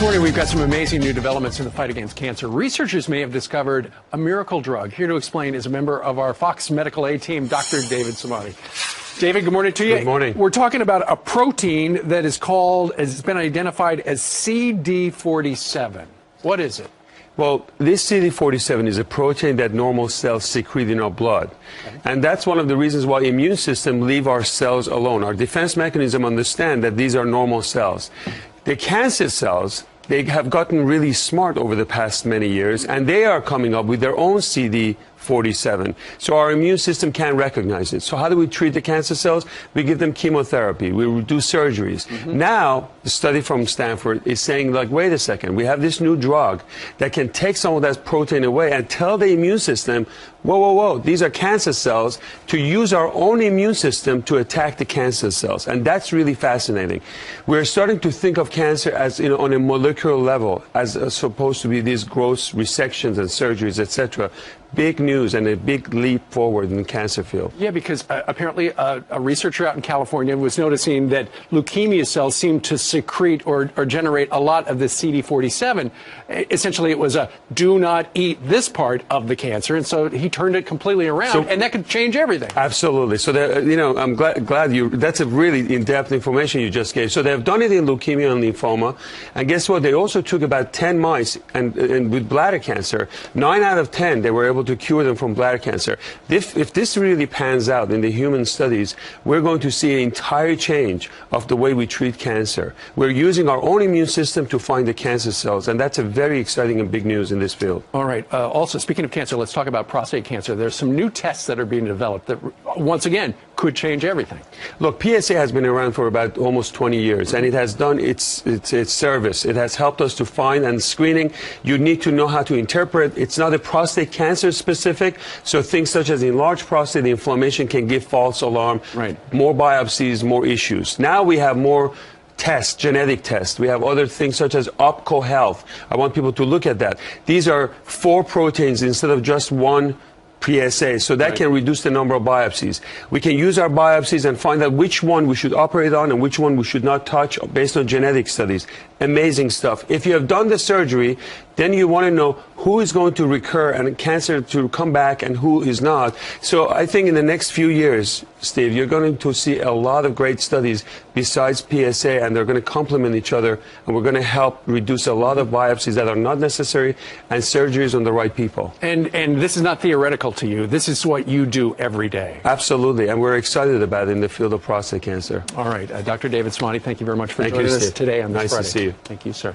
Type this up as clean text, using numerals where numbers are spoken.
morning, we've got some amazing new developments in the fight against cancer. Researchers may have discovered a miracle drug. Here to explain is a member of our Fox Medical A team, Dr. David Samadi. David, good morning to you. Good morning. We're talking about a protein that is called, has been identified as CD47. What is it? Well, this CD47 is a protein that normal cells secrete in our blood. Okay. And that's one of the reasons why immune system leave our cells alone. Our defense mechanism understand that these are normal cells. The cancer cells, they have gotten really smart over the past many years, and they are coming up with their own CD47. So our immune system can't recognize it. So how do we treat the cancer cells? We give them chemotherapy. We do surgeries. Now, the study from Stanford is saying, like, wait a second, we have this new drug that can take some of that protein away and tell the immune system, whoa, whoa, whoa, these are cancer cells, to use our own immune system to attack the cancer cells. And that's really fascinating. We're starting to think of cancer as, on a molecular level, as supposed to be these gross resections and surgeries, etc. Big news and a big leap forward in the cancer field. Yeah, because apparently a researcher out in California was noticing that leukemia cells seem to secrete or generate a lot of the CD47. Essentially, it was a do not eat this part of the cancer, and so he turned it completely around, and that could change everything. Absolutely. So, I'm glad you, that's a really in-depth information you just gave. So they've done it in leukemia and lymphoma, and guess what? They also took about 10 mice and with bladder cancer. 9 out of 10, they were able to cure them from bladder cancer. If this really pans out in the human studies, we're going to see an entire change of the way we treat cancer. We're using our own immune system to find the cancer cells, and that's a very exciting and big news in this field. All right. Also, speaking of cancer, let's talk about prostate cancer. There's some new tests that are being developed that, once again, could change everything. Look, PSA has been around for about almost 20 years, and it has done its service. It has helped us to find and screening. You need to know how to interpret. It's not a prostate cancer specific, so things such as enlarged prostate inflammation can give false alarm. Right. More biopsies, more issues. Now we have more tests, genetic tests. We have other things such as OPCO Health. I want people to look at that. These are 4 proteins instead of just one PSA, so that can reduce the number of biopsies. We can use our biopsies and find out which one we should operate on and which one we should not touch based on genetic studies. Amazing stuff. If you have done the surgery, then you want to know who is going to recur and cancer to come back and who is not. So I think in the next few years, Steve, you're going to see a lot of great studies besides PSA, and they're going to complement each other, and we're going to help reduce a lot of biopsies that are not necessary and surgeries on the right people. And this is not theoretical to you. This is what you do every day. Absolutely, and we're excited about it in the field of prostate cancer. All right. Dr. David Samadi, thank you very much for joining us today on this Friday. Nice to see you. Thank you, sir.